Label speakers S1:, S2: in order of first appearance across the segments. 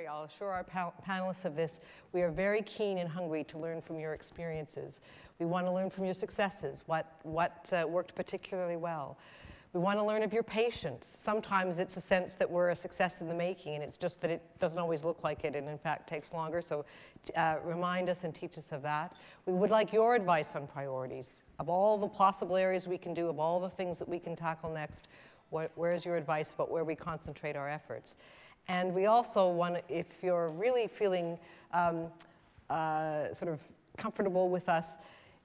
S1: I'll assure our panelists of this, we are very keen and hungry to learn from your experiences. We want to learn from your successes, what worked particularly well. We want to learn of your patience. Sometimes it's a sense that we're a success in the making, and it's just that it doesn't always look like it, and in fact takes longer, so remind us and teach us of that. We would like your advice on priorities. Of all the possible areas we can do, of all the things that we can tackle next, where's your advice about where we concentrate our efforts? And we also want, if you're really feeling sort of comfortable with us,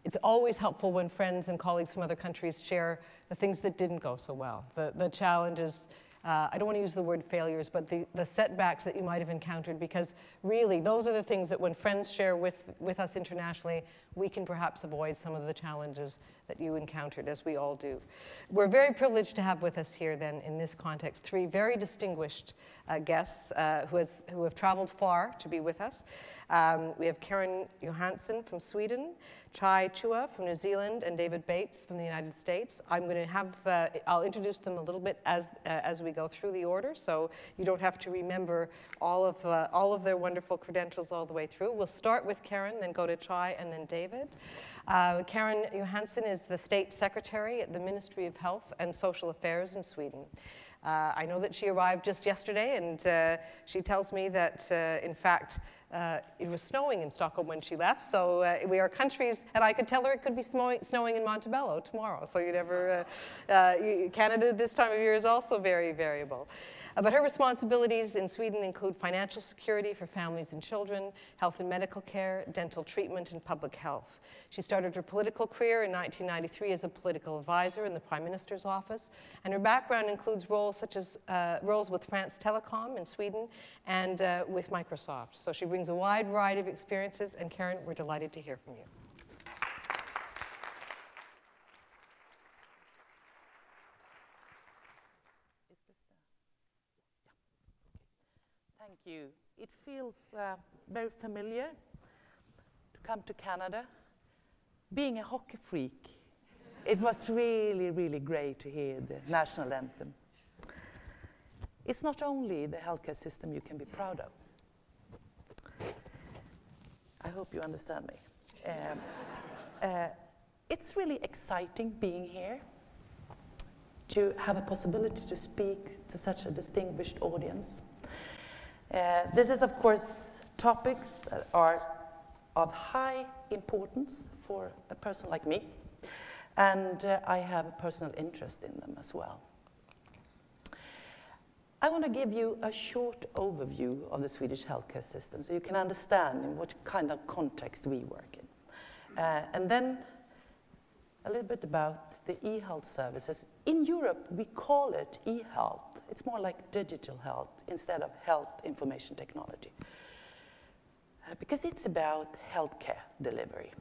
S1: it's always helpful when friends and colleagues from other countries share the things that didn't go so well, the challenges. I don't want to use the word failures, but the setbacks that you might have encountered, because really those are the things that when friends share with us internationally, we can perhaps avoid some of the challenges that you encountered, as we all do. We're very privileged to have with us here then, in this context, three very distinguished guests who have traveled far to be with us. We have Karin Johansson from Sweden, Chuah from New Zealand, and David Bates from the United States. I'm going to have, I'll introduce them a little bit as we go through the order, so you don't have to remember all of their wonderful credentials all the way through. We'll start with Karin, then go to Chuah, and then David. Karin Johansson is the State Secretary at the Ministry of Health and Social Affairs in Sweden. I know that she arrived just yesterday, and she tells me that, in fact, it was snowing in Stockholm when she left, so we are countries, and I could tell her it could be snowing in Montebello tomorrow, so you never, Canada this time of year is also very variable. But her responsibilities in Sweden include financial security for families and children, health and medical care, dental treatment, and public health. She started her political career in 1993 as a political advisor in the Prime Minister's office, and her background includes roles such as roles with France Telecom in Sweden and with Microsoft. So she brings a wide variety of experiences, and Karin, we're delighted to hear from you.
S2: Thank you. It feels very familiar to come to Canada. Being a hockey freak, it was really, really great to hear the national anthem. It's not only the healthcare system you can be proud of. I hope you understand me. It's really exciting being here, to have a possibility to speak to such a distinguished audience. This is, of course, topics that are of high importance for a person like me, and I have a personal interest in them as well. I want to give you a short overview of the Swedish healthcare system so you can understand in what kind of context we work in. And then a little bit about the e-health services. In Europe, we call it e-health. It's more like digital health instead of health information technology. Because it's about healthcare delivery.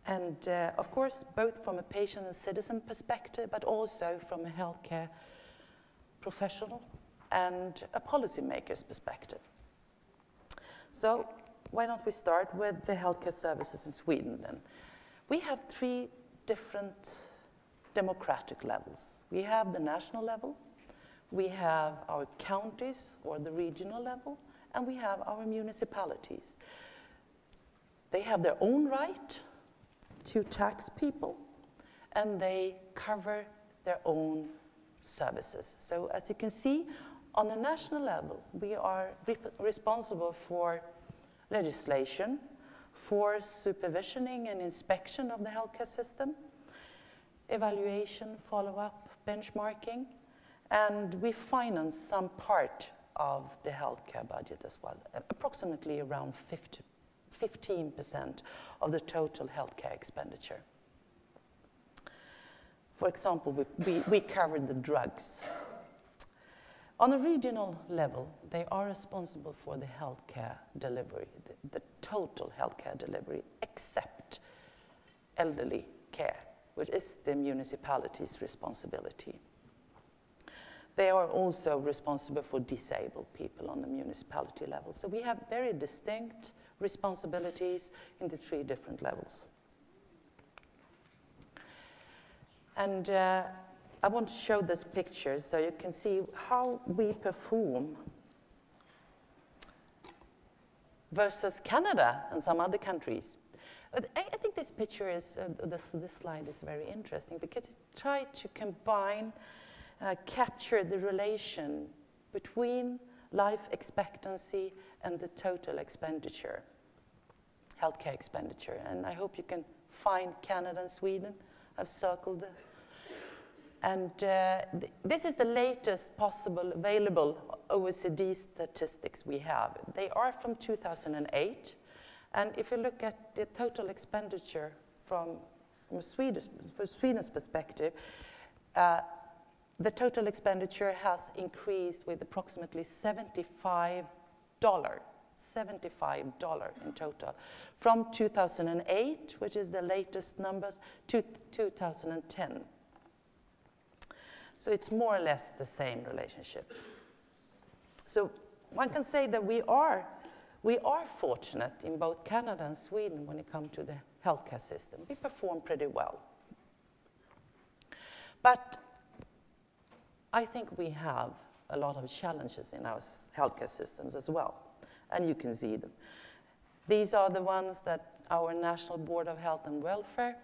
S2: And of course, both from a patient and citizen perspective, but also from a healthcare professional and a policymaker's perspective. So why don't we start with the healthcare services in Sweden then? We have three different democratic levels. We have the national level, we have our counties or the regional level, and we have our municipalities. They have their own right to tax people, and they cover their own services. So as you can see, on the national level, we are responsible for legislation, for supervisioning and inspection of the healthcare system, evaluation, follow-up, benchmarking, and we finance some part of the healthcare budget as well, approximately around 15% of the total healthcare expenditure. For example, we covered the drugs. On a regional level, they are responsible for the healthcare delivery, the total healthcare delivery, except elderly care, which is the municipality's responsibility. They are also responsible for disabled people on the municipality level. So we have very distinct responsibilities in the three different levels. And I want to show this picture so you can see how we perform versus Canada and some other countries. But I think this picture is, this slide is very interesting because it tried to combine, capture the relation between life expectancy and the total expenditure, healthcare expenditure. And I hope you can find Canada and Sweden. I've circled it. And this is the latest possible available OECD statistics we have. They are from 2008. And if you look at the total expenditure from Sweden's perspective, the total expenditure has increased with approximately $75 in total, from 2008, which is the latest numbers, to 2010. So it's more or less the same relationship. So one can say that we are fortunate in both Canada and Sweden when it comes to the healthcare system. We perform pretty well. But I think we have a lot of challenges in our healthcare systems as well, and you can see them. These are the ones that our National Board of Health and Welfare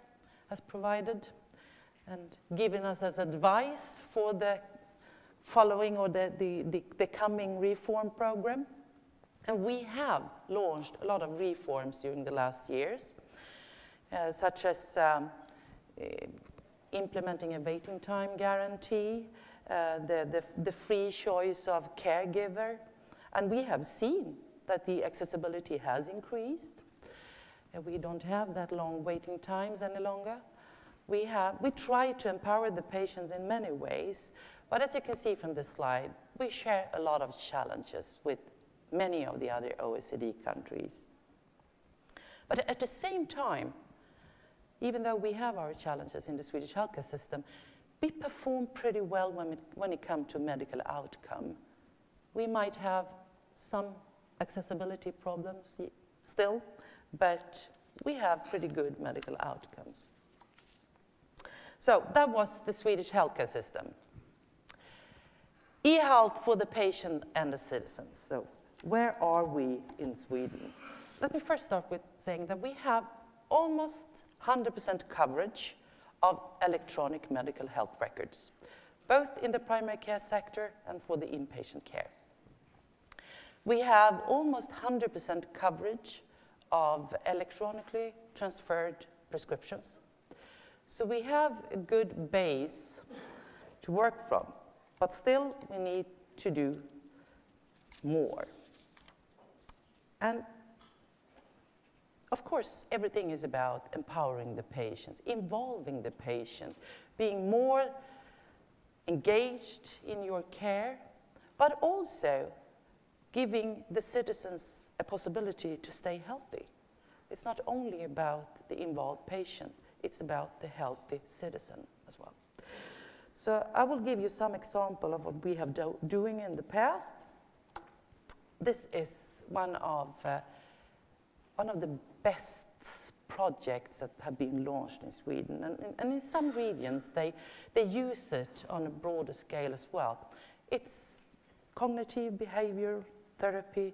S2: has provided and given us as advice for the following or the coming reform program. And we have launched a lot of reforms during the last years, such as implementing a waiting time guarantee, the free choice of caregiver, and we have seen that the accessibility has increased. We don't have that long waiting times any longer. We try to empower the patients in many ways, but as you can see from this slide, we share a lot of challenges with many of the other OECD countries. But at the same time, even though we have our challenges in the Swedish healthcare system, we perform pretty well when it comes to medical outcome. We might have some accessibility problems still, but we have pretty good medical outcomes. So that was the Swedish healthcare system. E-health for the patient and the citizens. So where are we in Sweden? Let me first start with saying that we have almost 100% coverage of electronic medical health records, both in the primary care sector and for the inpatient care. We have almost 100% coverage of electronically transferred prescriptions. So we have a good base to work from, but still we need to do more. And of course, everything is about empowering the patients, involving the patient, being more engaged in your care, but also giving the citizens a possibility to stay healthy. It's not only about the involved patient, it's about the healthy citizen as well. So I will give you some example of what we have doing in the past. This is one of the best projects that have been launched in Sweden. And in some regions, they use it on a broader scale as well. It's cognitive behavioral therapy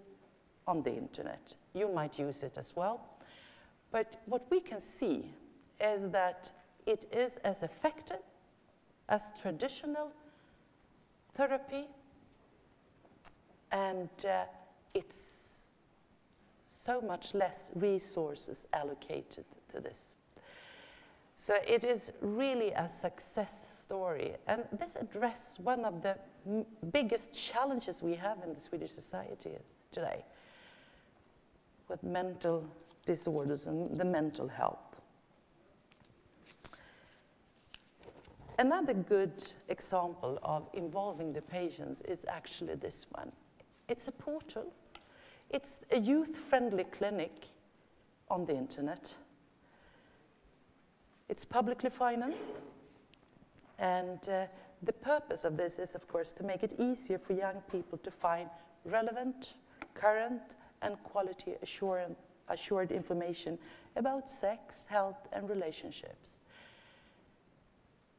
S2: on the internet. You might use it as well. But what we can see is that it is as effective as traditional therapy, and it's so much less resources allocated to this. So it is really a success story, and this addresses one of the biggest challenges we have in the Swedish society today with mental disorders and the mental health. Another good example of involving the patients is actually this one. It's a portal. It's a youth-friendly clinic on the internet. It's publicly financed, and the purpose of this is, of course, to make it easier for young people to find relevant, current, and quality assured information about sex, health, and relationships.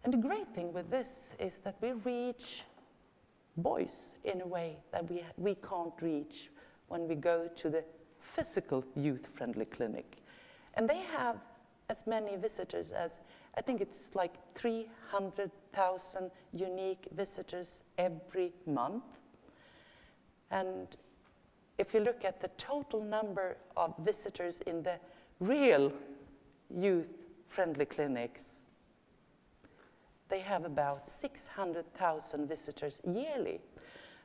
S2: And the great thing with this is that we reach boys in a way that we can't reach when we go to the physical youth-friendly clinic. And they have as many visitors as, I think it's like 300,000 unique visitors every month. And if you look at the total number of visitors in the real youth-friendly clinics, they have about 600,000 visitors yearly.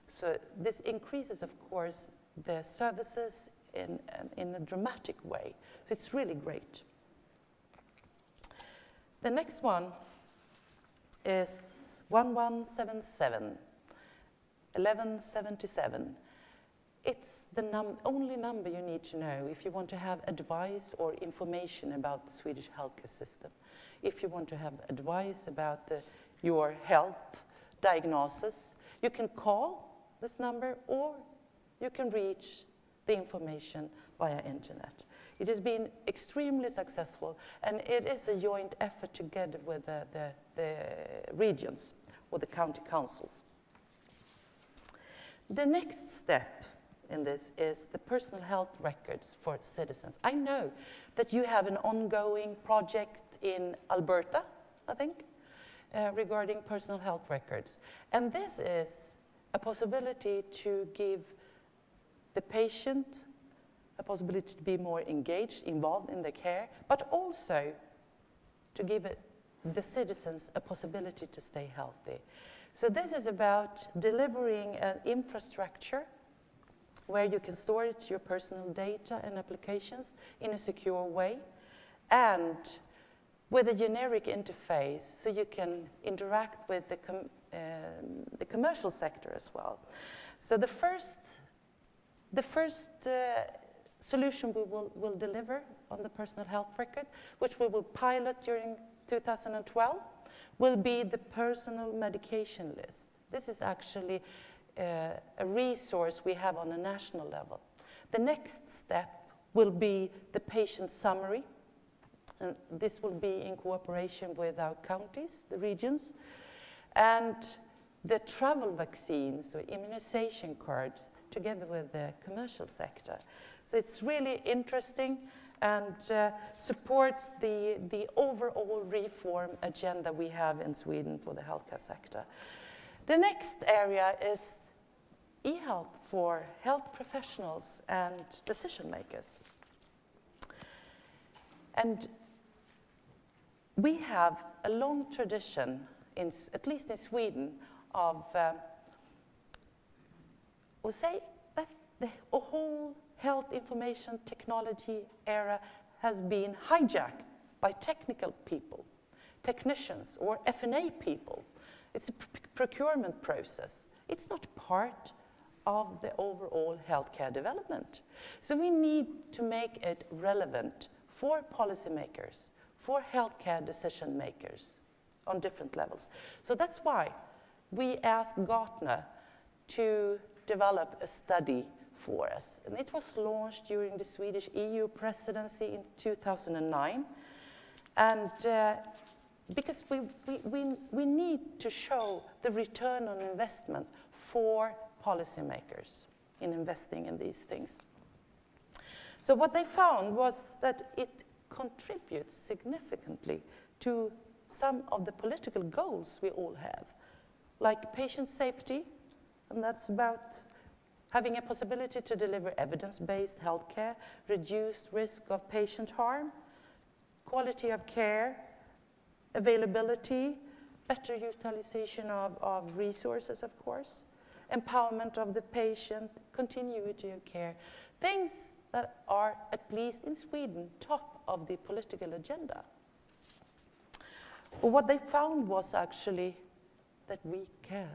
S2: So this increases, of course, the services in a dramatic way. So it's really great. The next one is 1177. It's the only number you need to know if you want to have advice or information about the Swedish healthcare system. If you want to have advice about your health diagnosis, you can call this number or you can reach the information via internet. It has been extremely successful, and it is a joint effort together with the regions or the county councils. The next step in this is the personal health records for citizens. I know that you have an ongoing project in Alberta, I think, regarding personal health records. And this is a possibility to give the patient a possibility to be more engaged, involved in the care, but also to give the citizens a possibility to stay healthy. So this is about delivering an infrastructure where you can store your personal data and applications in a secure way, and with a generic interface so you can interact with the commercial sector as well. So the first solution we will deliver on the personal health record, which we will pilot during 2012, will be the personal medication list. This is actually a resource we have on a national level. The next step will be the patient summary, and this will be in cooperation with our counties, the regions, and the travel vaccines or immunization cards together with the commercial sector. So it's really interesting and supports the overall reform agenda we have in Sweden for the healthcare sector. The next area is e-health for health professionals and decision makers. And we have a long tradition, at least in Sweden, of, we'll say that the whole health information technology era has been hijacked by technical people, technicians, or F&A people. It's a procurement process. It's not part of the overall healthcare development. So we need to make it relevant for policymakers, for healthcare decision makers on different levels. So that's why we asked Gartner to develop a study for us. And it was launched during the Swedish EU presidency in 2009. And because we need to show the return on investment for policymakers in investing in these things. So what they found was that it contributes significantly to some of the political goals we all have, like patient safety, and that's about having a possibility to deliver evidence-based healthcare, reduced risk of patient harm, quality of care, availability, better utilization of resources, of course, empowerment of the patient, continuity of care, things that are, at least in Sweden, top of the political agenda. But what they found was actually that we can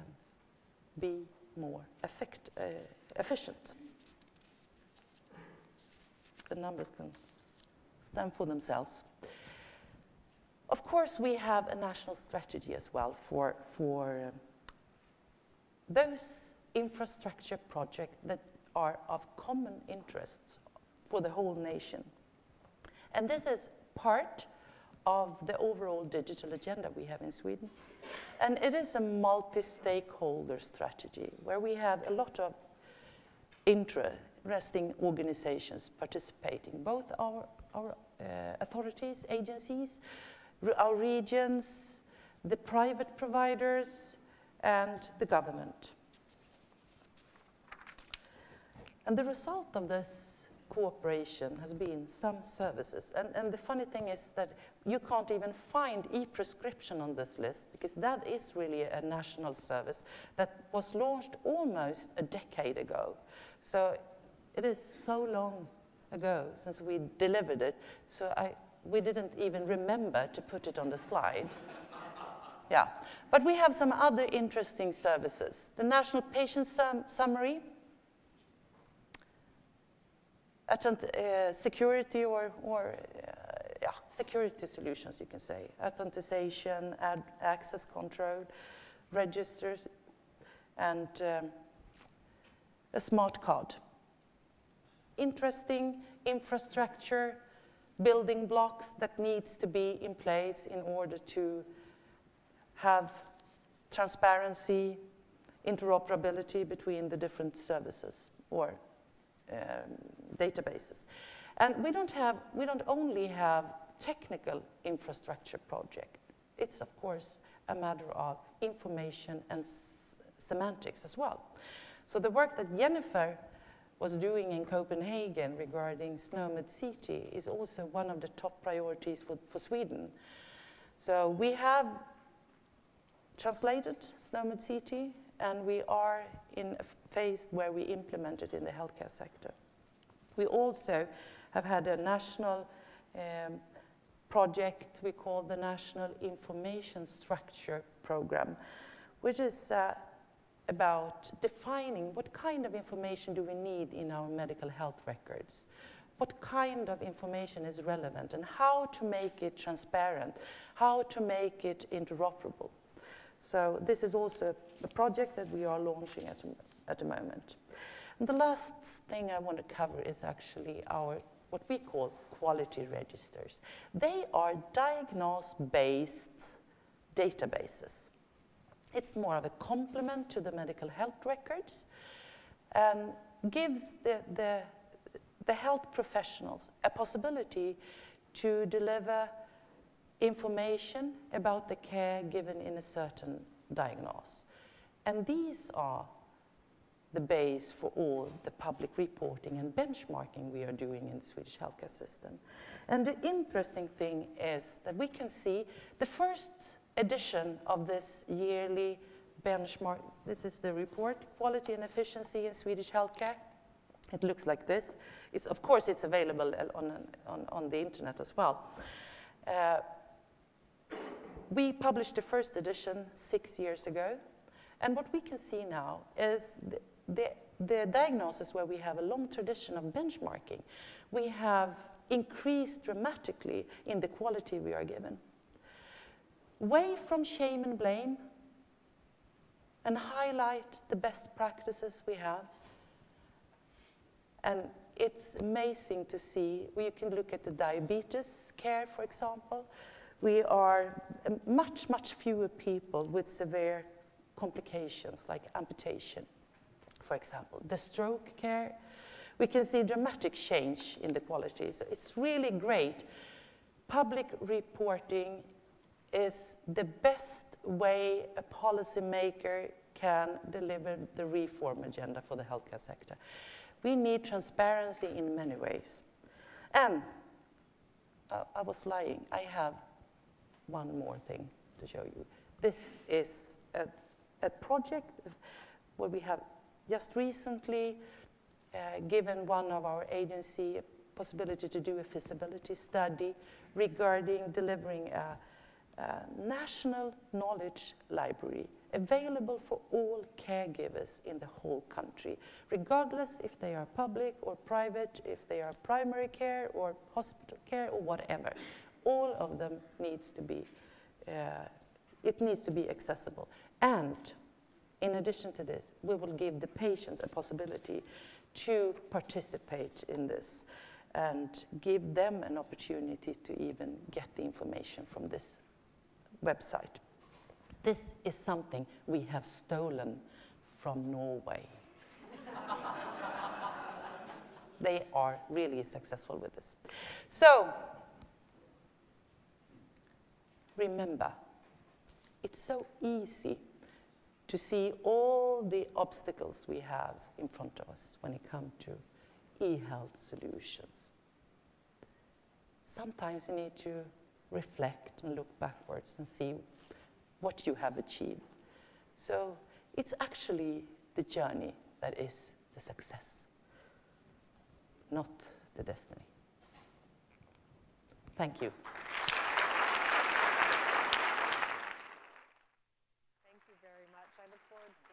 S2: be more efficient. The numbers can stand for themselves. Of course, we have a national strategy as well for those infrastructure projects that are of common interest for the whole nation. And this is part of the overall digital agenda we have in Sweden. And it is a multi-stakeholder strategy where we have a lot of interesting organizations participating, both our authorities, agencies, our regions, the private providers, and the government. And the result of this cooperation has been some services. And the funny thing is that you can't even find e-prescription on this list, because that is really a national service that was launched almost a decade ago. So it is so long ago since we delivered it, so we didn't even remember to put it on the slide. Yeah, but we have some other interesting services. The National Patient Summary, security security solutions, you can say. Authentication, access control, registers, and a smart card. Interesting infrastructure, building blocks that needs to be in place in order to have transparency, interoperability between the different services or databases. And we don't only have technical infrastructure project. It's, of course, a matter of information and semantics as well. So the work that Jennifer was doing in Copenhagen regarding SNOMED City is also one of the top priorities for Sweden. So we have translated SNOMED City, and we are in a phase where we implement it in the healthcare sector. We also have had a national project we call the National Information Structure Program, which is about defining what kind of information do we need in our medical health records, what kind of information is relevant, and how to make it transparent, how to make it interoperable. So this is also a project that we are launching at the moment. And the last thing I want to cover is actually our, what we call quality registers. They are diagnosis-based databases. It's more of a complement to the medical health records and gives the health professionals a possibility to deliver information about the care given in a certain diagnosis. And these are the base for all the public reporting and benchmarking we are doing in the Swedish healthcare system. And the interesting thing is that we can see the first edition of this yearly benchmark. This is the report, Quality and Efficiency in Swedish Healthcare. It looks like this. Of course, it's available on the internet as well. We published the first edition 6 years ago. And what we can see now is the diagnosis where we have a long tradition of benchmarking. We have increased dramatically in the quality we are given. Away from shame and blame, and highlight the best practices we have. And it's amazing to see, you can look at the diabetes care, for example. We are much, much fewer people with severe complications like amputation, for example. The stroke care, we can see dramatic change in the quality. So it's really great. Public reporting is the best way a policymaker can deliver the reform agenda for the healthcare sector. We need transparency in many ways. And I was lying. I have one more thing to show you. This is a project where we have just recently given one of our agency a possibility to do a feasibility study regarding delivering a national knowledge library available for all caregivers in the whole country, regardless if they are public or private, if they are primary care or hospital care or whatever. All of them needs to be, it needs to be accessible. And in addition to this, we will give the patients a possibility to participate in this and give them an opportunity to even get the information from this website. This is something we have stolen from Norway. they are really successful with this. So, remember, it's so easy to see all the obstacles we have in front of us when it comes to e-health solutions. Sometimes you need to reflect and look backwards and see what you have achieved. So it's actually the journey that is the success, not the destiny. Thank you.
S1: Thank you very much. I look forward to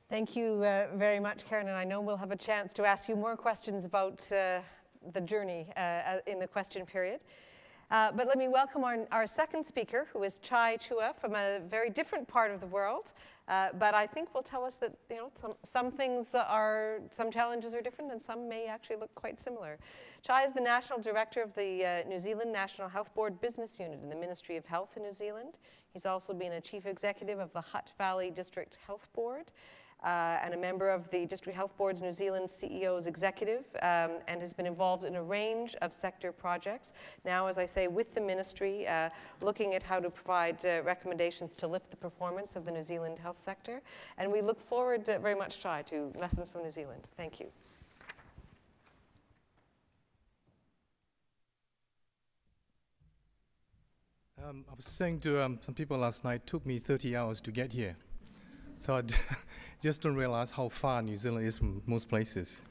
S1: Thank you very much, Karin, and I know we'll have a chance to ask you more questions about the journey in the question period. But let me welcome our second speaker, who is Chuah from a very different part of the world. But I think will tell us that some challenges are different and some may actually look quite similar. Chuah is the National Director of the New Zealand National Health Board Business Unit in the Ministry of Health in New Zealand. He's also been a Chief Executive of the Hutt Valley District Health Board. And a member of the District Health Board's New Zealand CEO's Executive, and has been involved in a range of sector projects. Now, as I say, with the ministry, looking at how to provide recommendations to lift the performance of the New Zealand health sector. And we look forward very much, Chuah, to Lessons from New Zealand. Thank you.
S3: I was saying to some people last night, it took me 30 hours to get here. So I just don't realize how far New Zealand is from most places.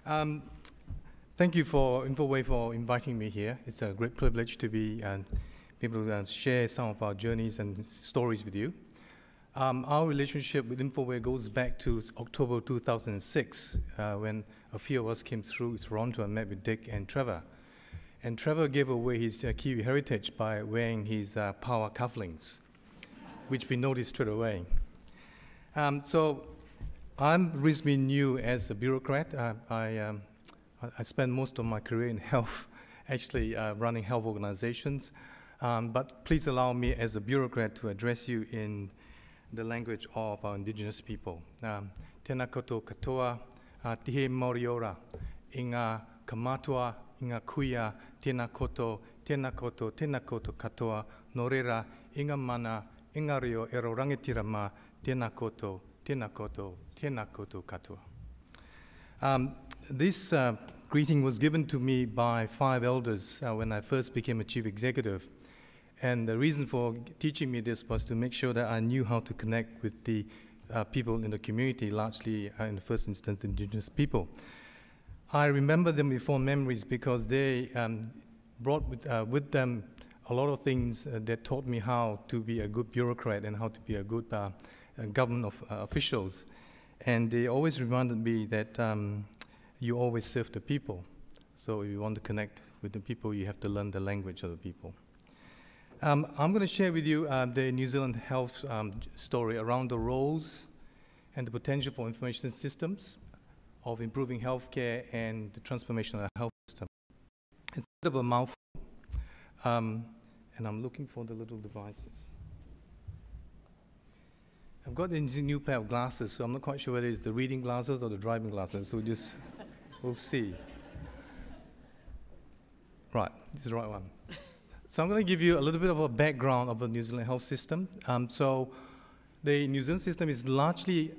S3: Thank you for Infoway for inviting me here. It's a great privilege to be able to share some of our journeys and stories with you. Our relationship with Infoway goes back to October 2006, when a few of us came through Toronto and met with Dick and Trevor. And Trevor gave away his Kiwi heritage by wearing his power cufflinks, which we noticed straight away. So I'm reasonably new as a bureaucrat. I spent most of my career in health, actually running health organizations. But please allow me as a bureaucrat to address you in the language of our indigenous people. Tēnā koutou katoa, tihe moriora, inga kamatua, inga kuia, tēnā koutou katoa, norera, inga mana, inga rio ero rangitirama, tēnā koutou katoa. This greeting was given to me by 5 elders when I first became a chief executive. And the reason for teaching me this was to make sure that I knew how to connect with the people in the community, largely in the first instance, indigenous people. I remember them with fond memories because they brought with them a lot of things that taught me how to be a good bureaucrat and how to be a good government officials. And they always reminded me that you always serve the people. So if you want to connect with the people, you have to learn the language of the people. I'm going to share with you the New Zealand health story around the roles and the potential for information systems of improving healthcare and the transformation of the health system. It's a bit of a mouthful, and I'm looking for the little devices. I've got a new pair of glasses, so I'm not quite sure whether it's the reading glasses or the driving glasses, so we'll see. Right, this is the right one. So I'm going to give you a little bit of a background of the New Zealand health system. So the New Zealand system is largely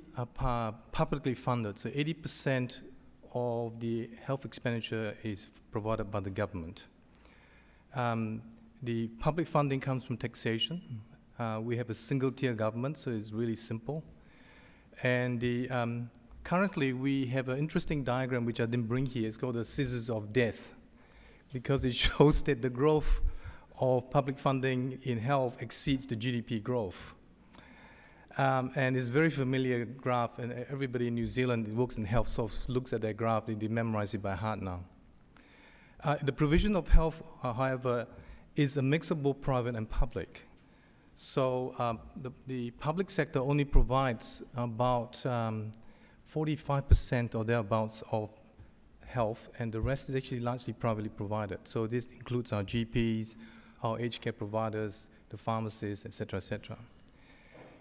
S3: publicly funded. So 80% of the health expenditure is provided by the government. The public funding comes from taxation. We have a single-tier government, so it's really simple. And currently, we have an interesting diagram, which I didn't bring here. It's called the scissors of death, because it shows that the growth of public funding in health exceeds the GDP growth. And it's a very familiar graph, and everybody in New Zealand who works in health sort of looks at that graph, they memorize it by heart now. The provision of health, however, is a mix of both private and public. So the public sector only provides about 45% or thereabouts of health, and the rest is actually largely privately provided. So this includes our GPs, our aged care providers, the pharmacists, et cetera, et cetera.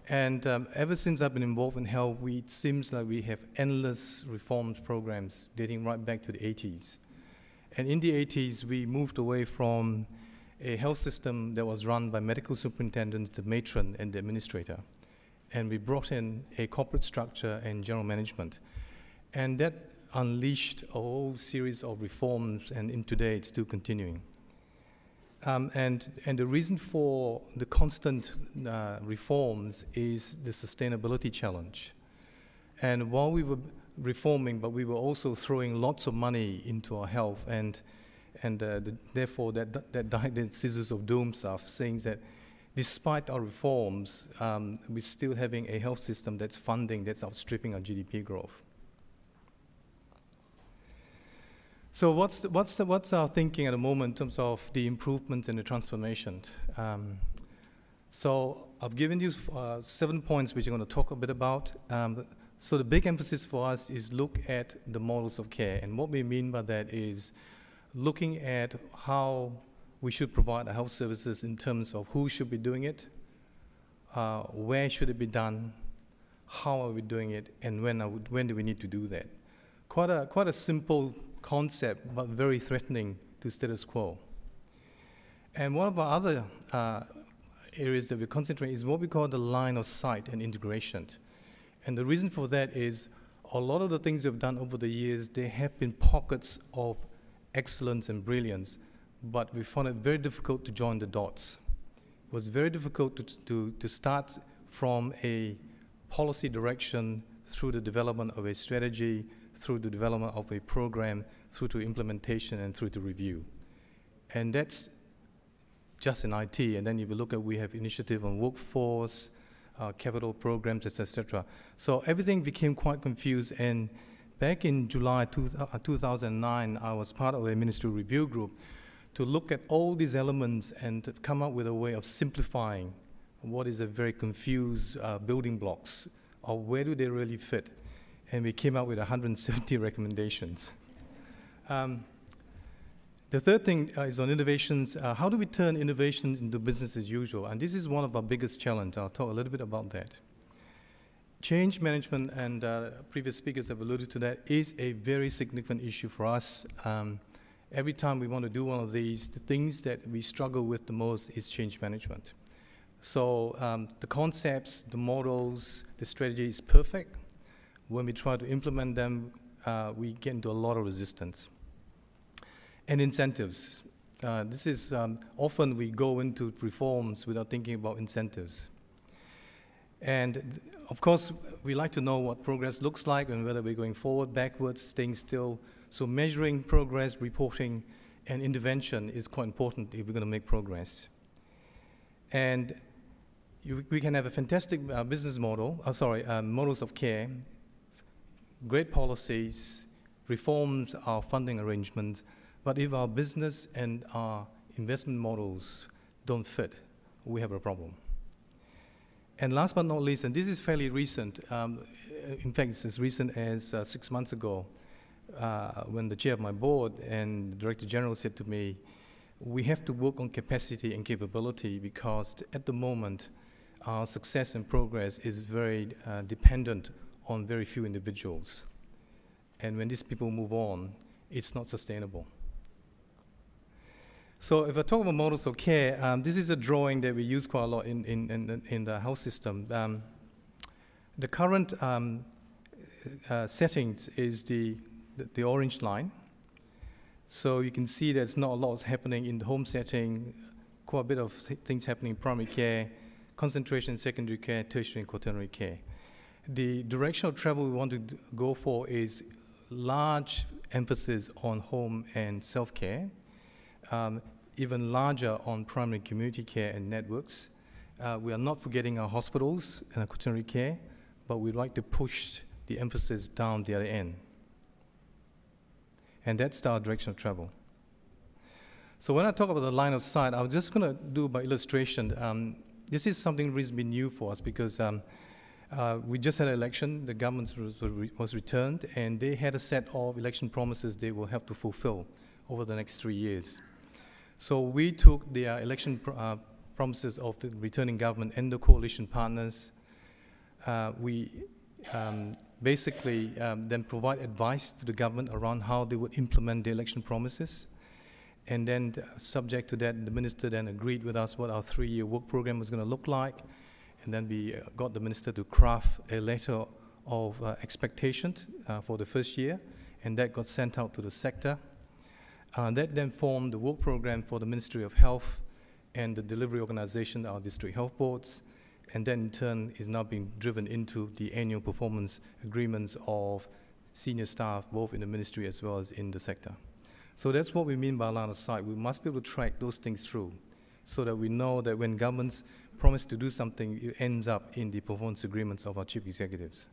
S3: And ever since I've been involved in health, it seems like we have endless reforms programs dating right back to the 80s. And in the 80s, we moved away from a health system that was run by medical superintendents, the matron, and the administrator. And we brought in a corporate structure and general management. And that unleashed a whole series of reforms, and in today, it's still continuing. And the reason for the constant reforms is the sustainability challenge. And while we were reforming, but we were also throwing lots of money into our health, and therefore that died scissors of doom stuff, saying that despite our reforms, we're still having a health system that's outstripping our GDP growth. So what's our thinking at the moment in terms of the improvement and the transformation? So I've given you 7 points which I'm going to talk a bit about. So the big emphasis for us is look at the models of care. And what we mean by that is looking at how we should provide our health services in terms of who should be doing it, where should it be done, how are we doing it, and when do we need to do that. Quite a simple concept, but very threatening to status quo. And one of our other areas that we concentrate is what we call the line of sight and integration. And the reason for that is a lot of the things we've done over the years, there have been pockets of excellence and brilliance, but we found it very difficult to join the dots. It was very difficult to start from a policy direction through the development of a strategy, through the development of a program, through to implementation, and through to review. And that's just in IT. And then if you look at, we have initiative on workforce, capital programs, etc. So everything became quite confused. And back in July 2009, I was part of a ministerial review group to look at all these elements and to come up with a way of simplifying what is a very confused building blocks, or where do they really fit. And we came up with 170 recommendations. The third thing is on innovations. How do we turn innovations into business as usual? And this is one of our biggest challenges. I'll talk a little bit about that. Change management, and previous speakers have alluded to that, is a very significant issue for us. Every time we want to do one of these, the things that we struggle with the most is change management. So the concepts, the models, the strategy is perfect. When we try to implement them, we get into a lot of resistance. And incentives. This is often we go into reforms without thinking about incentives. And of course, we like to know what progress looks like and whether we're going forward, backwards, staying still. So measuring progress, reporting, and intervention is quite important if we're going to make progress. And we can have a fantastic business model, models of care, great policies, reforms our funding arrangements, but if our business and our investment models don't fit, we have a problem. And last but not least, and this is fairly recent, in fact, it's as recent as 6 months ago, when the chair of my board and the director general said to me, we have to work on capacity and capability because at the moment, our success and progress is very dependent on very few individuals. And when these people move on, it's not sustainable. So if I talk about models of care, this is a drawing that we use quite a lot in the health system. The current settings is the orange line. So you can see there's not a lot happening in the home setting, quite a bit of things happening in primary care, concentration in secondary care, tertiary and quaternary care. The direction of travel we want to go for is large emphasis on home and self-care, even larger on primary community care and networks. We are not forgetting our hospitals and our quaternary care, but we'd like to push the emphasis down the other end. And that's our direction of travel. So when I talk about the line of sight, I'm just going to do by illustration. This is something reasonably new for us because we just had an election, the government was returned, and they had a set of election promises they will have to fulfill over the next 3 years. So we took the election promises of the returning government and the coalition partners, we basically then provide advice to the government around how they would implement the election promises. And then, subject to that, the minister then agreed with us what our 3-year work program was going to look like. And then we got the minister to craft a letter of expectations for the first year, and that got sent out to the sector. That then formed the work program for the Ministry of Health and the delivery organization, our district health boards, and then in turn is now being driven into the annual performance agreements of senior staff, both in the ministry as well as in the sector. So that's what we mean by line of sight. We must be able to track those things through so that we know that when governments promise to do something, it ends up in the performance agreements of our chief executives.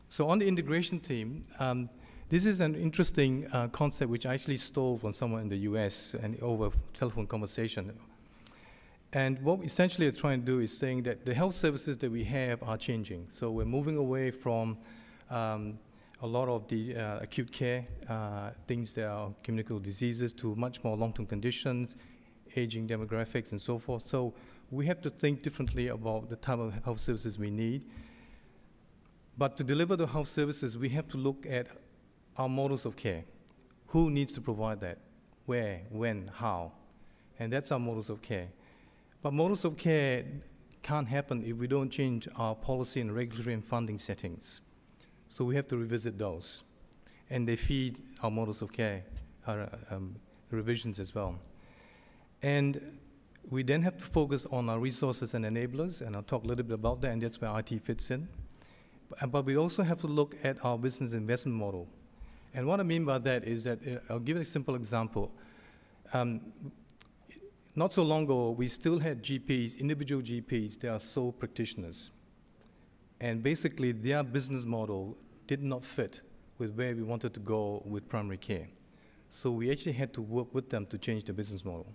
S3: So on the integration team, this is an interesting concept which I actually stole from someone in the US and over telephone conversation. And what we essentially are trying to do is saying that the health services that we have are changing. So we're moving away from a lot of the acute care, things that are communicable diseases, to much more long-term conditions, aging demographics, and so forth. So we have to think differently about the type of health services we need. But to deliver the health services, we have to look at our models of care. Who needs to provide that? Where, when, how? And that's our models of care. But models of care can't happen if we don't change our policy and regulatory and funding settings. So we have to revisit those. And they feed our models of care, our revisions as well. And we then have to focus on our resources and enablers, and I'll talk a little bit about that, and that's where IT fits in. But we also have to look at our business investment model. And what I mean by that is that, I'll give you a simple example. Not so long ago, we still had GPs, individual GPs, they are sole practitioners. And basically, their business model did not fit with where we wanted to go with primary care. So we actually had to work with them to change the business model.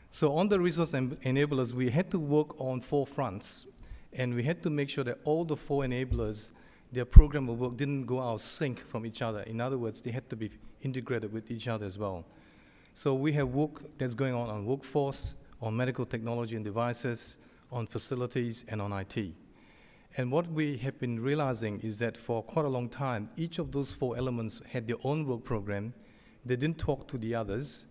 S3: So on the resource enablers, we had to work on 4 fronts. And we had to make sure that all the 4 enablers, their program of work didn't go out of sync from each other. In other words, they had to be integrated with each other as well. So we have work that's going on workforce, on medical technology and devices, on facilities, and on IT. And what we have been realizing is that for quite a long time, each of those 4 elements had their own work program. They didn't talk to the others.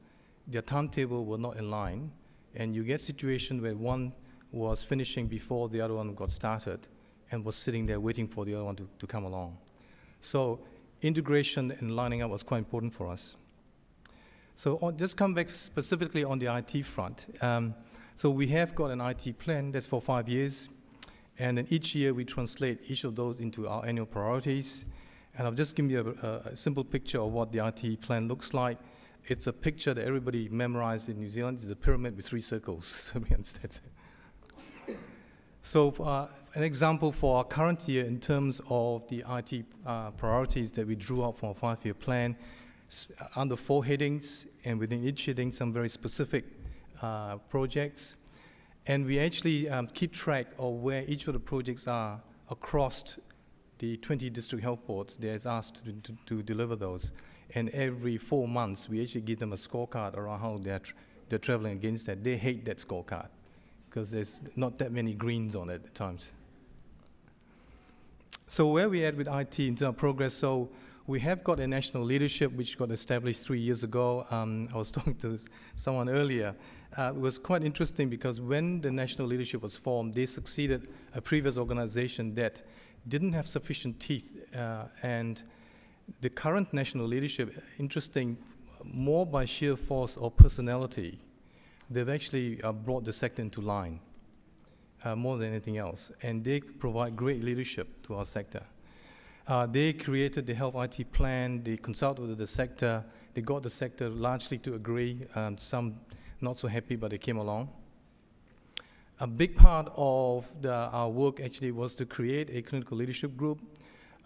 S3: Their timetable were not in line. And you get a situation where one was finishing before the other one got started and was sitting there waiting for the other one to come along. So integration and lining up was quite important for us. So just come back specifically on the IT front. So we have got an IT plan that's for 5 years, and then each year we translate each of those into our annual priorities. And I'll just give you a simple picture of what the IT plan looks like. It's a picture that everybody memorized in New Zealand. It's a pyramid with 3 circles, so we understand it. So for, an example for our current year in terms of the IT priorities that we drew out from a 5-year plan, under 4 headings, and within each heading some very specific projects. And we actually keep track of where each of the projects are across the 20 district health boards that is asked to deliver those. And every 4 months, we actually give them a scorecard around how they're traveling against that. They hate that scorecard because there's not that many greens on it at times. So where we at with IT in terms of progress, so we have got a national leadership which got established 3 years ago. I was talking to someone earlier. It was quite interesting because when the national leadership was formed, they succeeded a previous organization that didn't have sufficient teeth. And the current national leadership, interesting, more by sheer force or personality, they've actually brought the sector into line more than anything else. And they provide great leadership to our sector. They created the health IT plan, they consulted with the sector, they got the sector largely to agree, some not so happy, but they came along. A big part of our work actually was to create a clinical leadership group.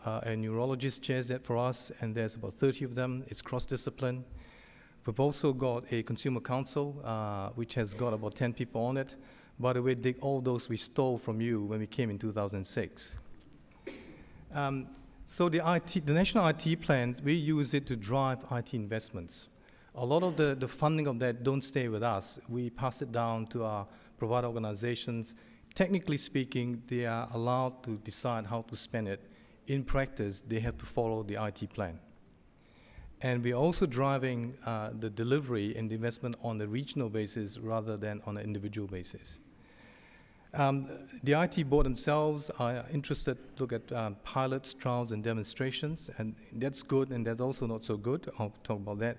S3: A neurologist chairs that for us, and there's about 30 of them. It's cross-discipline. We've also got a consumer council, which has got about 10 people on it. By the way, all those we stole from you when we came in 2006. So the national IT plan, we use it to drive IT investments. A lot of the funding of that don't stay with us. We pass it down to our provider organizations. Technically speaking, they are allowed to decide how to spend it. In practice, they have to follow the IT plan. And we're also driving the delivery and the investment on a regional basis rather than on an individual basis. The IT board themselves are interested to look at pilots, trials, and demonstrations, and that's good, and that's also not so good. I'll talk about that.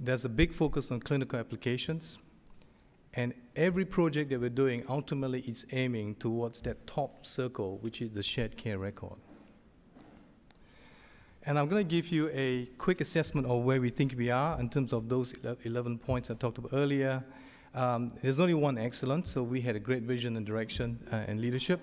S3: There's a big focus on clinical applications, and every project that we're doing ultimately is aiming towards that top circle, which is the shared care record. And I'm going to give you a quick assessment of where we think we are in terms of those 11 points I talked about earlier. There's only one excellent, so we had a great vision and direction and leadership.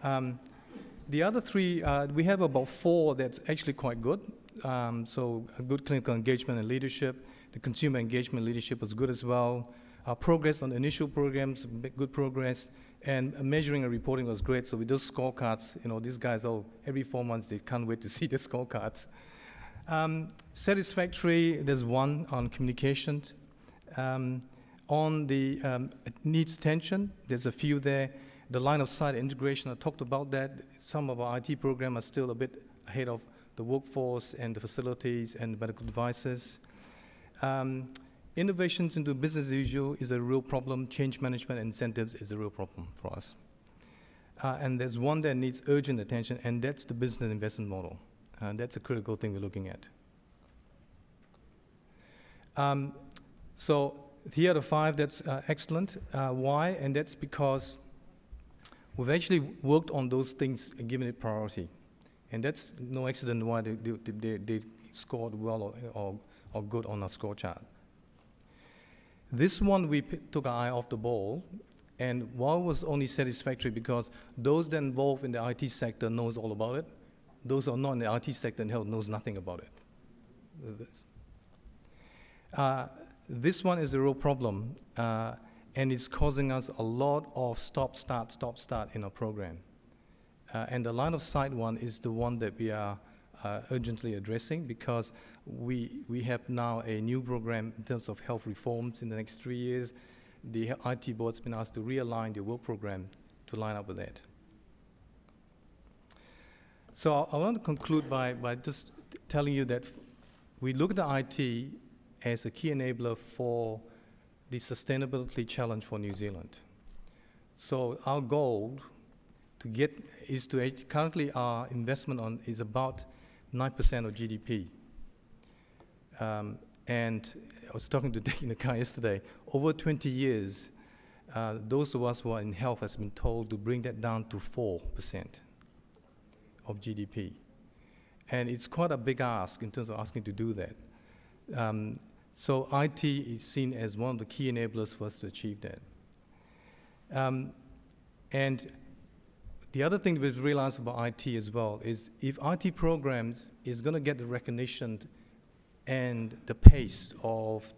S3: The other three, we have about 4 that's actually quite good. So a good clinical engagement and leadership. The consumer engagement leadership was good as well. Our progress on the initial programs, good progress. And measuring and reporting was great. So with those scorecards, you know, these guys, every 4 months, they can't wait to see the scorecards. Satisfactory, there's 1 on communications. On the needs attention, there's a few there. The line of sight integration, I talked about that. Some of our IT programs are still a bit ahead of the workforce and the facilities and medical devices. Innovations into business as usual is a real problem. Change management and incentives is a real problem for us. And there's one that needs urgent attention, and that's the business investment model. That's a critical thing we're looking at. So here are the 5 that's excellent. Why? And that's because we've actually worked on those things and given it priority. And that's no accident why they scored well or good on our score chart. This one, we took our eye off the ball, and while it was only satisfactory because those that are involved in the IT sector knows all about it, those who are not in the IT sector in health knows nothing about it. This one is a real problem, and it's causing us a lot of stop, start in our program. And the line of sight one is the one that we are urgently addressing because we have now a new program in terms of health reforms in the next 3 years. The IT board's been asked to realign their work program to line up with that. So I want to conclude by just telling you that we look at IT as a key enabler for the sustainability challenge for New Zealand. So our goal to get is to, currently our investment is about 9% of GDP. And I was talking to Dick in the car yesterday, over 20 years, those of us who are in health has been told to bring that down to 4% of GDP. And it's quite a big ask in terms of asking to do that. So IT is seen as one of the key enablers for us to achieve that. And the other thing we've realized about IT as well is if IT programs is going to get the recognition and the pace of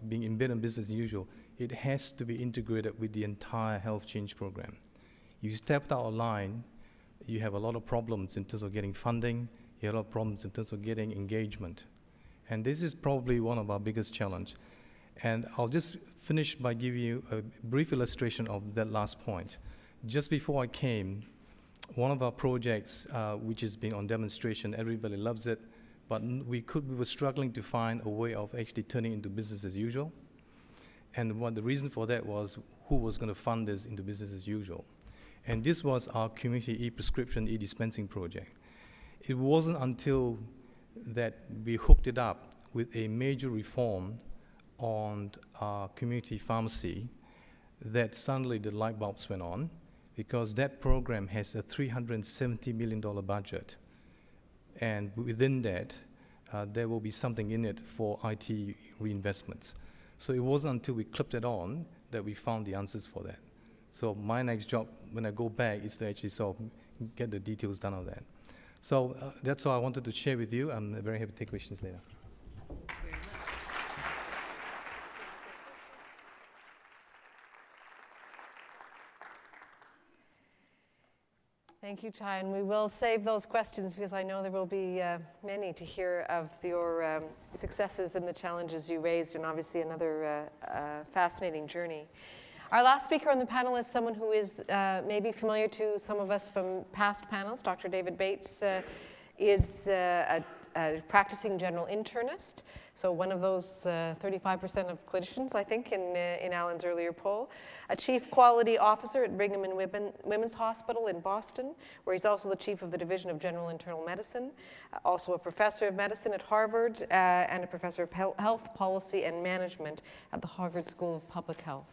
S3: being embedded in business as usual, it has to be integrated with the entire health change program. You stepped out of line, you have a lot of problems in terms of getting funding, you have a lot of problems in terms of getting engagement. And this is probably one of our biggest challenges. And I'll just finish by giving you a brief illustration of that last point. Just before I came, one of our projects, which has been on demonstration, everybody loves it, but we were struggling to find a way of actually turning it into business as usual. And the reason for that was who was going to fund this into business as usual. And this was our community e-prescription, e-dispensing project. It wasn't until that we hooked it up with a major reform on our community pharmacy that suddenly the light bulbs went on, because that program has a $370 million budget. And within that, there will be something in it for IT reinvestments. So it wasn't until we clipped it on that we found the answers for that. So my next job, when I go back, is to actually sort of get the details done of that. So that's all I wanted to share with you. I'm very happy to take questions later.
S1: Thank you, Chai, and we will save those questions because I know there will be many to hear of your successes and the challenges you raised, and obviously another fascinating journey. Our last speaker on the panel is someone who is maybe familiar to some of us from past panels. Dr. David Bates is a practicing general internist, so one of those 35% of clinicians, I think, in Alan's earlier poll. A chief quality officer at Brigham and Women's Hospital in Boston, where he's also the chief of the Division of General Internal Medicine, also a professor of medicine at Harvard, and a professor of health policy and management at the Harvard School of Public Health.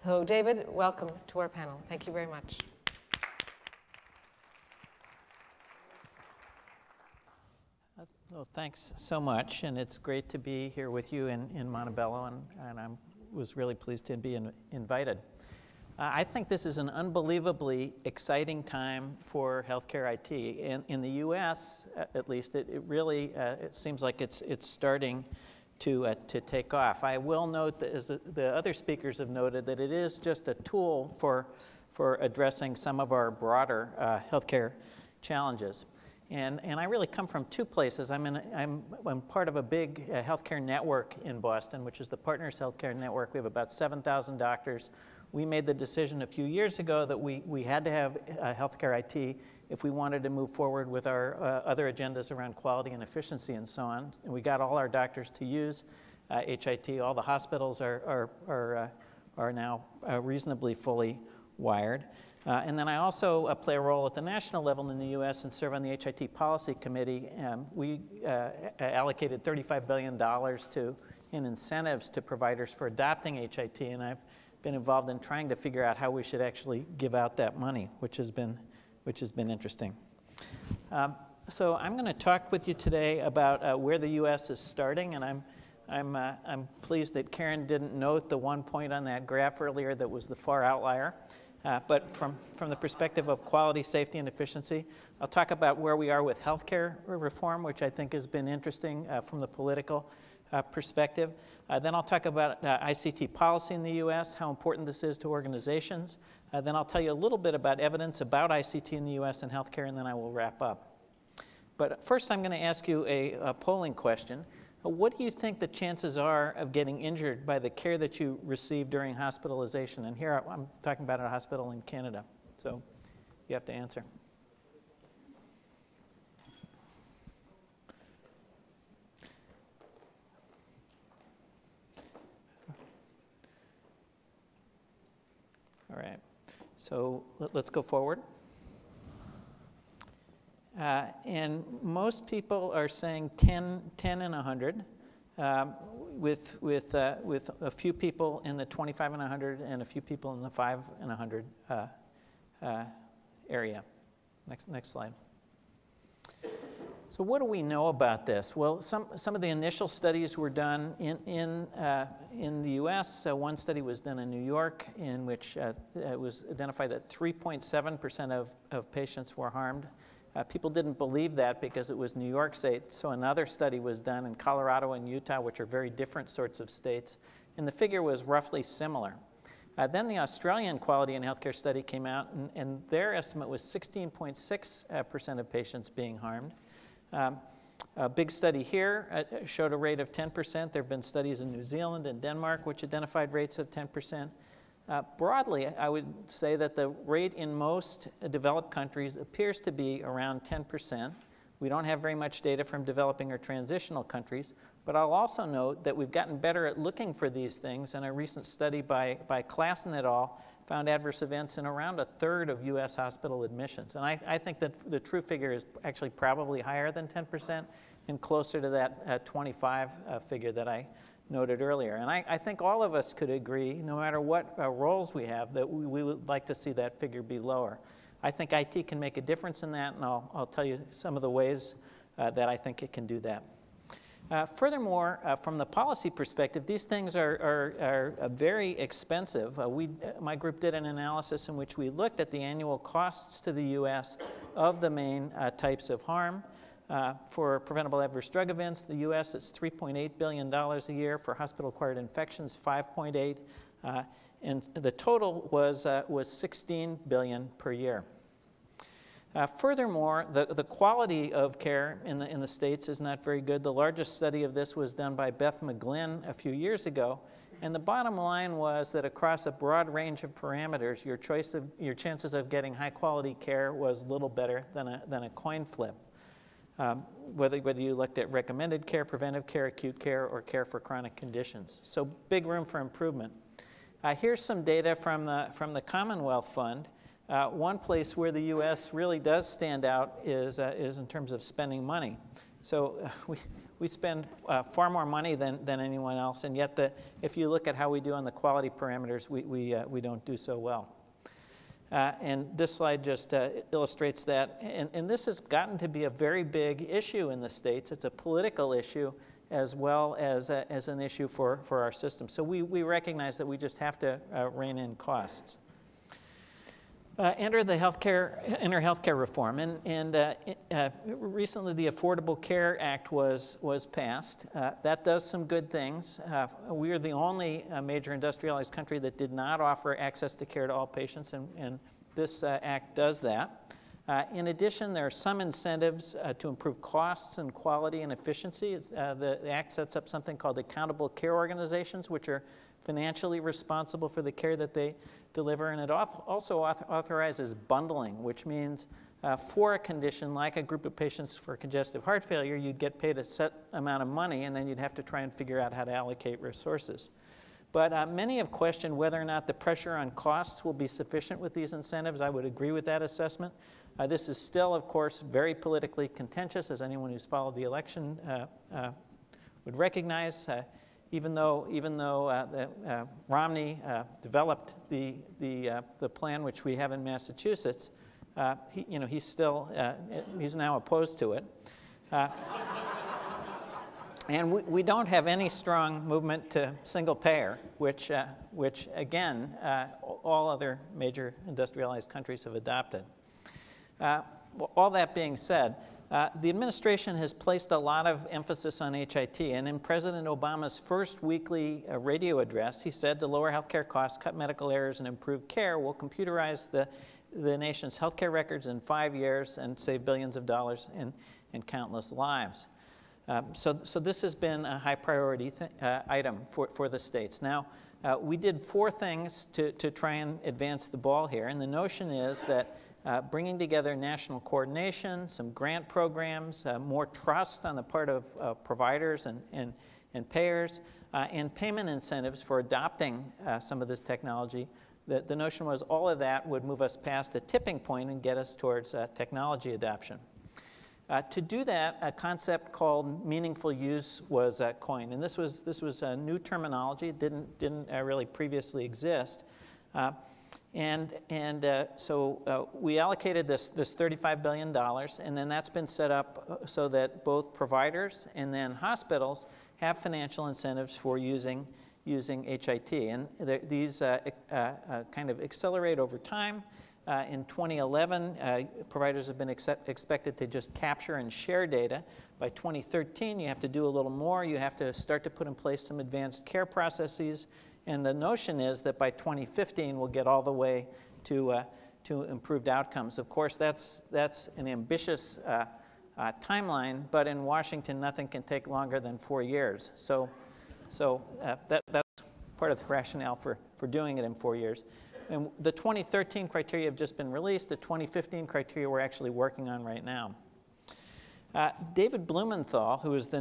S1: So David, welcome to our panel. Thank you very much.
S4: Well, thanks so much, and it's great to be here with you in Montebello, and I was really pleased to be invited. I think this is an unbelievably exciting time for healthcare IT. In the U.S., at least, it really it seems like it's starting to take off. I will note that, as the other speakers have noted, that it is just a tool for addressing some of our broader healthcare challenges. And I really come from two places. I'm part of a big healthcare network in Boston, which is the Partners Healthcare Network. We have about 7,000 doctors. We made the decision a few years ago that we had to have healthcare IT if we wanted to move forward with our other agendas around quality and efficiency and so on. And we got all our doctors to use HIT. All the hospitals are now reasonably fully wired. And then I also play a role at the national level in the U.S. and serve on the HIT Policy Committee. We allocated $35 billion in incentives to providers for adopting HIT, and I've been involved in trying to figure out how we should actually give out that money, which has been interesting. So I'm going to talk with you today about where the U.S. is starting, and I'm pleased that Karin didn't note the one point on that graph earlier that was the far outlier. But from the perspective of quality, safety, and efficiency, I'll talk about where we are with healthcare reform, which I think has been interesting from the political perspective. Then I'll talk about ICT policy in the U.S., how important this is to organizations. Then I'll tell you a little bit about evidence about ICT in the U.S. and healthcare, and then I will wrap up. But first, I'm going to ask you a polling question. What do you think the chances are of getting injured by the care that you receive during hospitalization? And here I'm talking about a hospital in Canada, so you have to answer. All right, so let's go forward. And most people are saying 10 and 100, with a few people in the 25 and 100 and a few people in the 5 and 100 area. Next slide. So what do we know about this? Well, some of the initial studies were done in the U.S. One study was done in New York, in which it was identified that 3.7% of patients were harmed. People didn't believe that because it was New York State, so another study was done in Colorado and Utah, which are very different sorts of states, and the figure was roughly similar. Then the Australian Quality and Healthcare Study came out, and their estimate was 16.6% of patients being harmed. A big study here showed a rate of 10%. There have been studies in New Zealand and Denmark which identified rates of 10%. Broadly, I would say that the rate in most developed countries appears to be around 10%. We don't have very much data from developing or transitional countries, but I'll also note that we've gotten better at looking for these things, and a recent study by Klassen et al. Found adverse events in around a third of U.S. hospital admissions. And I think that the true figure is actually probably higher than 10% and closer to that 25 figure that I noted earlier. And I think all of us could agree, no matter what roles we have, that we would like to see that figure be lower. I think IT can make a difference in that, and I'll tell you some of the ways that I think it can do that. Furthermore, from the policy perspective, these things are very expensive. My group did an analysis in which we looked at the annual costs to the U.S. of the main types of harm. For preventable adverse drug events, the U.S. it's $3.8 billion a year. For hospital-acquired infections, $5.8, and the total was $16 billion per year. Furthermore, the quality of care in the States is not very good. The largest study of this was done by Beth McGlynn a few years ago, and the bottom line was that across a broad range of parameters, your chances of getting high-quality care was little better than a coin flip. Whether you looked at recommended care, preventive care, acute care, or care for chronic conditions. So big room for improvement. Here's some data from the Commonwealth Fund. One place where the U.S. really does stand out is in terms of spending money. So we spend far more money than anyone else, and yet if you look at how we do on the quality parameters, we don't do so well. And this slide just illustrates that. And this has gotten to be a very big issue in the States. It's a political issue as well as an issue for our system. So we recognize that we just have to rein in costs. Enter healthcare reform, and recently the Affordable Care Act was passed. That does some good things. We are the only major industrialized country that did not offer access to care to all patients, and this act does that. In addition, there are some incentives to improve costs and quality and efficiency. The act sets up something called accountable care organizations, which are financially responsible for the care that they deliver, and it also authorizes bundling, which means for a condition like a group of patients for congestive heart failure, you'd get paid a set amount of money, and then you'd have to try and figure out how to allocate resources. But many have questioned whether or not the pressure on costs will be sufficient with these incentives. I would agree with that assessment. This is still, of course, very politically contentious, as anyone who's followed the election would recognize. Even though Romney developed the plan which we have in Massachusetts, he's now opposed to it, and we don't have any strong movement to single payer, which again all other major industrialized countries have adopted. All that being said, the administration has placed a lot of emphasis on HIT, and in President Obama's first weekly radio address, he said to lower healthcare costs, cut medical errors, and improve care, we'll computerize the nation's healthcare records in 5 years and save billions of dollars in countless lives. So this has been a high priority item for the states. Now, we did 4 things to try and advance the ball here, and the notion is that bringing together national coordination, some grant programs, more trust on the part of providers and payers, and payment incentives for adopting some of this technology. The notion was all of that would move us past a tipping point and get us towards technology adoption. To do that, a concept called meaningful use was coined, and this was a new terminology. It didn't really previously exist. So we allocated this $35 billion, and then that's been set up so that both providers and then hospitals have financial incentives for using HIT. And these kind of accelerate over time. In 2011, providers have been expected to just capture and share data. By 2013, you have to do a little more. You have to start to put in place some advanced care processes. And the notion is that by 2015, we'll get all the way to improved outcomes. Of course, that's an ambitious timeline, but in Washington, nothing can take longer than 4 years. So that's part of the rationale for doing it in 4 years. And the 2013 criteria have just been released. The 2015 criteria we're actually working on right now. David Blumenthal, who was the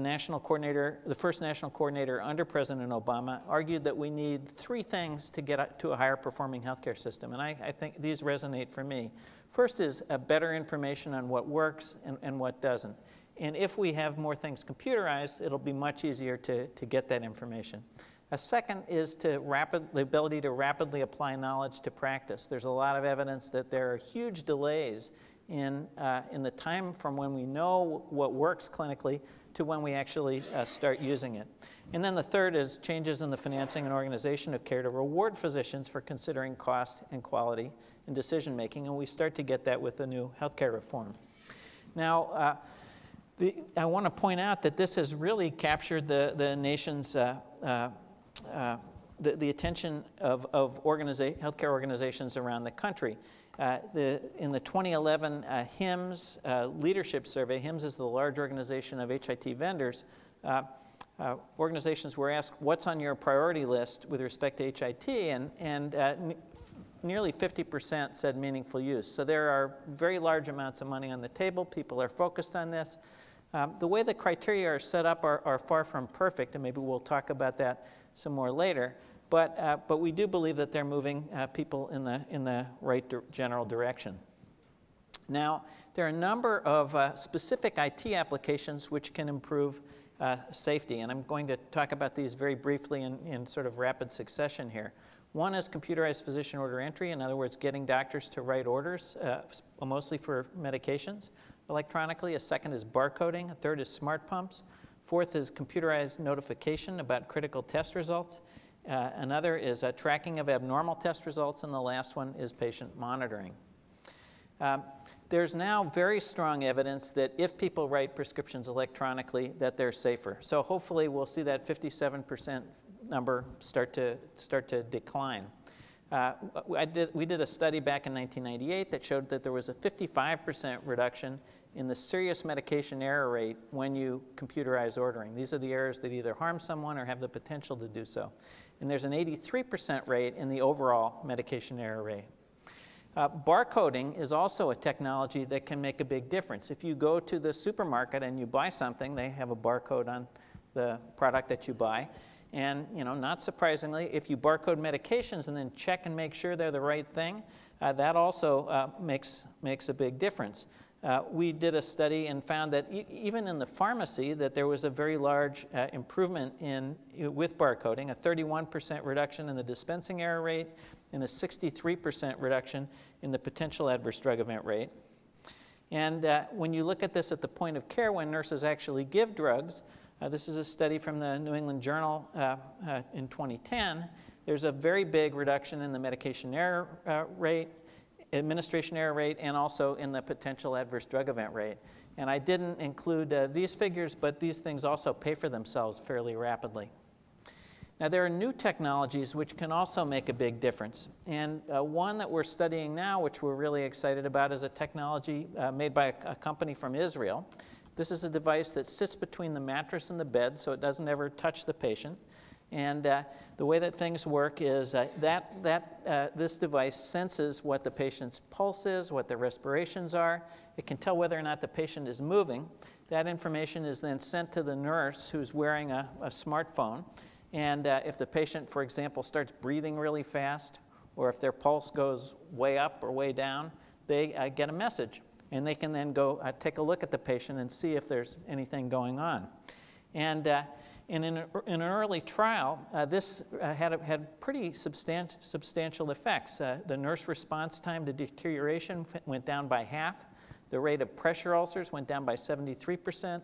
S4: first national coordinator under President Obama, argued that we need 3 things to get to a higher performing healthcare system, and I think these resonate for me. First is better information on what works and what doesn't. And if we have more things computerized, it'll be much easier to get that information. A second is the ability to rapidly apply knowledge to practice. There's a lot of evidence that there are huge delays in the time from when we know what works clinically to when we actually start using it. And then the third is changes in the financing and organization of care to reward physicians for considering cost and quality in decision making, and we start to get that with the new healthcare reform. Now, I want to point out that this has really captured the nation's the attention of healthcare organizations around the country. In the 2011 HIMSS leadership survey, HIMSS is the large organization of HIT vendors, organizations were asked, what's on your priority list with respect to HIT, and nearly 50% said meaningful use. So there are very large amounts of money on the table. People are focused on this. The way the criteria are set up are far from perfect, and maybe we'll talk about that some more later. But we do believe that they're moving people in the right general direction. Now, there are a number of specific IT applications which can improve safety, and I'm going to talk about these very briefly in sort of rapid succession here. One is computerized physician order entry, in other words, getting doctors to write orders, mostly for medications, electronically. A second is barcoding. A third is smart pumps. Fourth is computerized notification about critical test results. Another is tracking of abnormal test results, and the last one is patient monitoring. There's now very strong evidence that if people write prescriptions electronically, that they're safer. So hopefully we'll see that 57% number start to decline. We did a study back in 1998 that showed that there was a 55% reduction in the serious medication error rate when you computerize ordering. These are the errors that either harm someone or have the potential to do so. And there's an 83% rate in the overall medication error rate. Barcoding is also a technology that can make a big difference. If you go to the supermarket and you buy something, they have a barcode on the product that you buy. And, you know, not surprisingly, if you barcode medications and then check and make sure they're the right thing, that also makes a big difference. We did a study and found that even in the pharmacy that there was a very large improvement with barcoding, a 31% reduction in the dispensing error rate and a 63% reduction in the potential adverse drug event rate. And when you look at this at the point of care when nurses actually give drugs, this is a study from the New England Journal in 2010, there's a very big reduction in the medication error rate, administration error rate, and also in the potential adverse drug event rate. And I didn't include these figures, but these things also pay for themselves fairly rapidly. Now, there are new technologies which can also make a big difference. And one that we're studying now, which we're really excited about, is a technology made by a company from Israel. This is a device that sits between the mattress and the bed, so it doesn't ever touch the patient. And the way that things work is this device senses what the patient's pulse is, what their respirations are. It can tell whether or not the patient is moving. That information is then sent to the nurse who's wearing a smartphone. And if the patient, for example, starts breathing really fast, or if their pulse goes way up or way down, they get a message. And they can then go take a look at the patient and see if there's anything going on. And in an early trial, this had pretty substantial effects. The nurse response time to deterioration went down by half. The rate of pressure ulcers went down by 73%.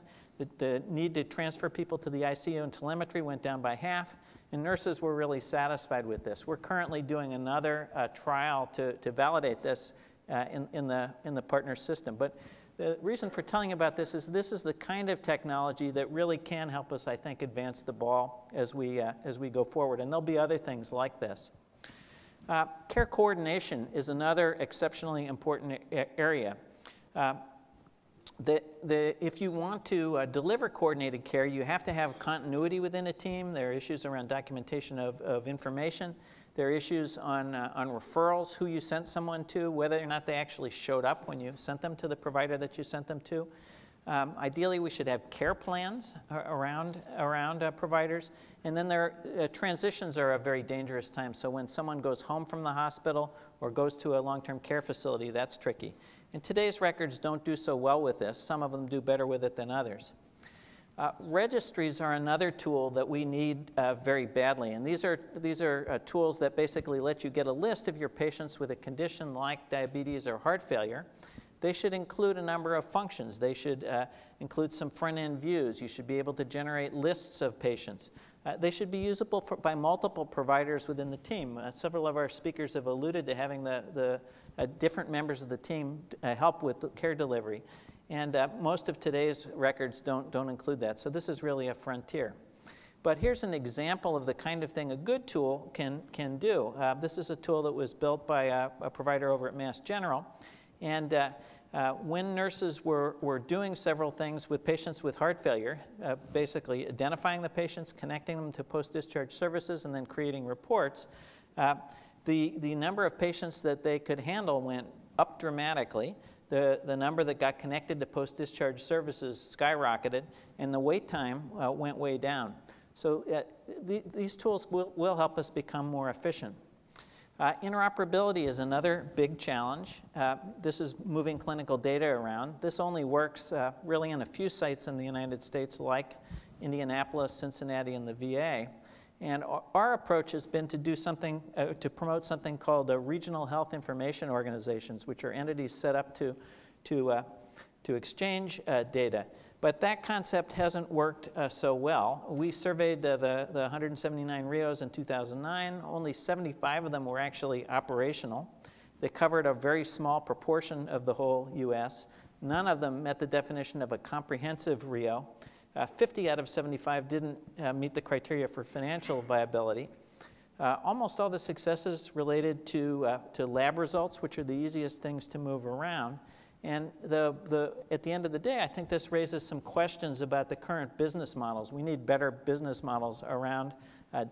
S4: The need to transfer people to the ICU and telemetry went down by half. And nurses were really satisfied with this. We're currently doing another trial to validate this in the partner system. But the reason for telling about this is the kind of technology that really can help us, I think, advance the ball as we go forward. And there'll be other things like this. Care coordination is another exceptionally important area. If you want to deliver coordinated care, you have to have continuity within a team. There are issues around documentation of information. There are issues on referrals, who you sent someone to, whether or not they actually showed up when you sent them to the provider that you sent them to. Ideally, we should have care plans around providers. And then transitions are a very dangerous time. So when someone goes home from the hospital or goes to a long-term care facility, that's tricky. And today's records don't do so well with this. Some of them do better with it than others. Registries are another tool that we need very badly. And these are tools that basically let you get a list of your patients with a condition like diabetes or heart failure. They should include a number of functions. They should include some front-end views. You should be able to generate lists of patients. They should be usable by multiple providers within the team. Several of our speakers have alluded to having the different members of the team help with the care delivery. And most of today's records don't include that. So this is really a frontier. But here's an example of the kind of thing a good tool can do. This is a tool that was built by a provider over at Mass General. And when nurses were doing several things with patients with heart failure, basically identifying the patients, connecting them to post-discharge services, and then creating reports, the number of patients that they could handle went up dramatically. The number that got connected to post-discharge services skyrocketed, and the wait time went way down. So these tools will help us become more efficient. Interoperability is another big challenge. This is moving clinical data around. This only works really in a few sites in the United States, like Indianapolis, Cincinnati, and the VA. And our approach has been to do something, to promote something called regional health information organizations, which are entities set up to exchange data. But that concept hasn't worked so well. We surveyed the 179 RIOs in 2009. Only 75 of them were actually operational. They covered a very small proportion of the whole US. None of them met the definition of a comprehensive RIO. 50 out of 75 didn't meet the criteria for financial viability. Almost all the successes related to lab results, which are the easiest things to move around. And at the end of the day, I think this raises some questions about the current business models. We need better business models around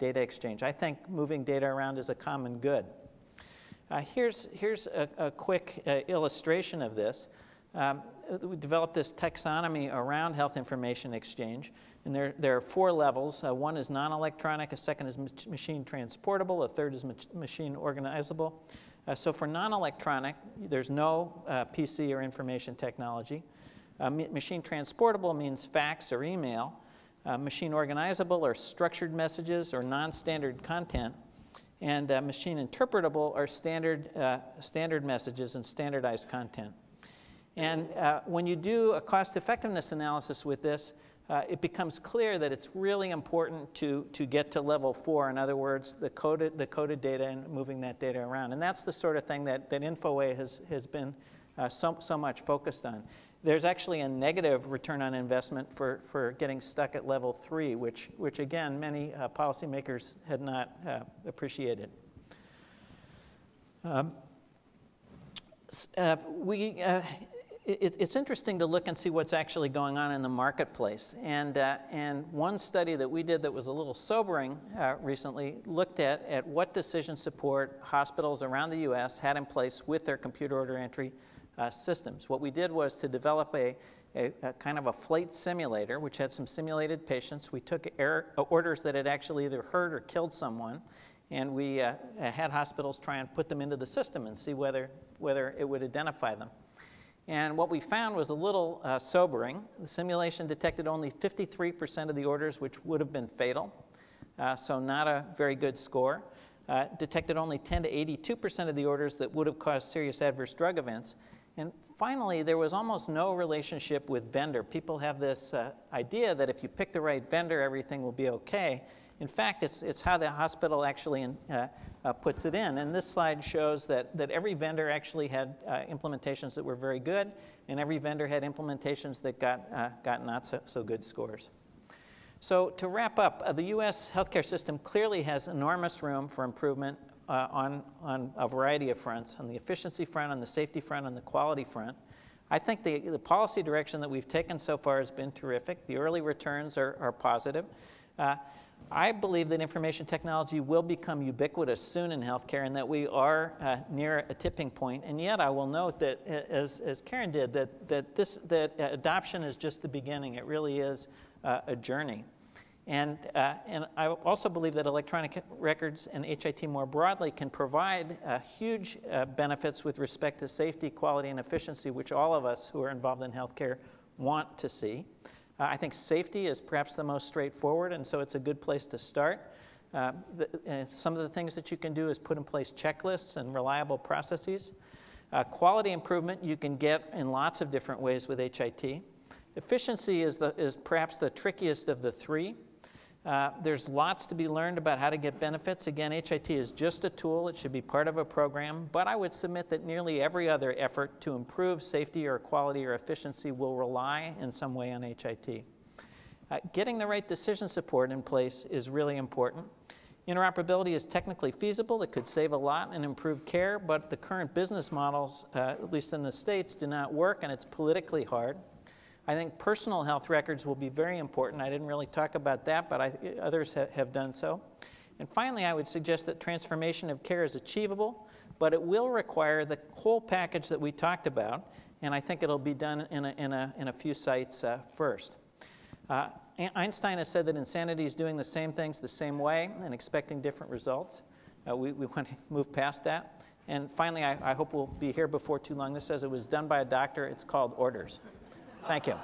S4: data exchange. I think moving data around is a common good. Here's a quick illustration of this. We developed this taxonomy around health information exchange, and there are 4 levels. One is non-electronic, a second is machine transportable, a third is machine organizable. So for non-electronic, there's no PC or information technology. Machine transportable means fax or email. Machine organizable are structured messages or non-standard content. And machine interpretable are standard messages and standardized content. And when you do a cost-effectiveness analysis with this, it becomes clear that it's really important to get to level 4. In other words, the coded data and moving that data around. And that's the sort of thing that Infoway has been so much focused on. There's actually a negative return on investment for getting stuck at level 3, which again, many policymakers had not appreciated. It's interesting to look and see what's actually going on in the marketplace. And one study that we did that was a little sobering recently looked at what decision support hospitals around the US had in place with their computer order entry systems. What we did was to develop a kind of a flight simulator, which had some simulated patients. We took orders that had actually either hurt or killed someone, and we had hospitals try and put them into the system and see whether it would identify them. And what we found was a little sobering. The simulation detected only 53% of the orders which would have been fatal, so not a very good score. Detected only 10 to 82% of the orders that would have caused serious adverse drug events. And finally, there was almost no relationship with vendor. People have this idea that if you pick the right vendor, everything will be okay. In fact, it's how the hospital actually puts it in. And this slide shows that every vendor actually had implementations that were very good, and every vendor had implementations that got not so good scores. So to wrap up, the US healthcare system clearly has enormous room for improvement on a variety of fronts, on the efficiency front, on the safety front, on the quality front. I think the policy direction that we've taken so far has been terrific. The early returns are positive. I believe that information technology will become ubiquitous soon in healthcare, and that we are near a tipping point. And yet I will note that, as Karin did, that adoption is just the beginning. It really is a journey. And I also believe that electronic records and HIT more broadly can provide huge benefits with respect to safety, quality, and efficiency, which all of us who are involved in healthcare want to see. I think safety is perhaps the most straightforward, and so it's a good place to start. Some of the things that you can do is put in place checklists and reliable processes. Quality improvement you can get in lots of different ways with HIT. Efficiency is perhaps the trickiest of the 3. There's lots to be learned about how to get benefits. Again, HIT is just a tool. It should be part of a program. But I would submit that nearly every other effort to improve safety or quality or efficiency will rely in some way on HIT. Getting the right decision support in place is really important. Interoperability is technically feasible. It could save a lot and improve care, but the current business models, at least in the States, do not work, and it's politically hard. I think personal health records will be very important. I didn't really talk about that, but others have done so. And finally, I would suggest that transformation of care is achievable, but it will require the whole package that we talked about, and I think it'll be done in a few sites first. Einstein has said that insanity is doing the same things the same way and expecting different results. We want to move past that. And finally, I hope we'll be here before too long. This says it was done by a doctor. It's called orders. Thank you.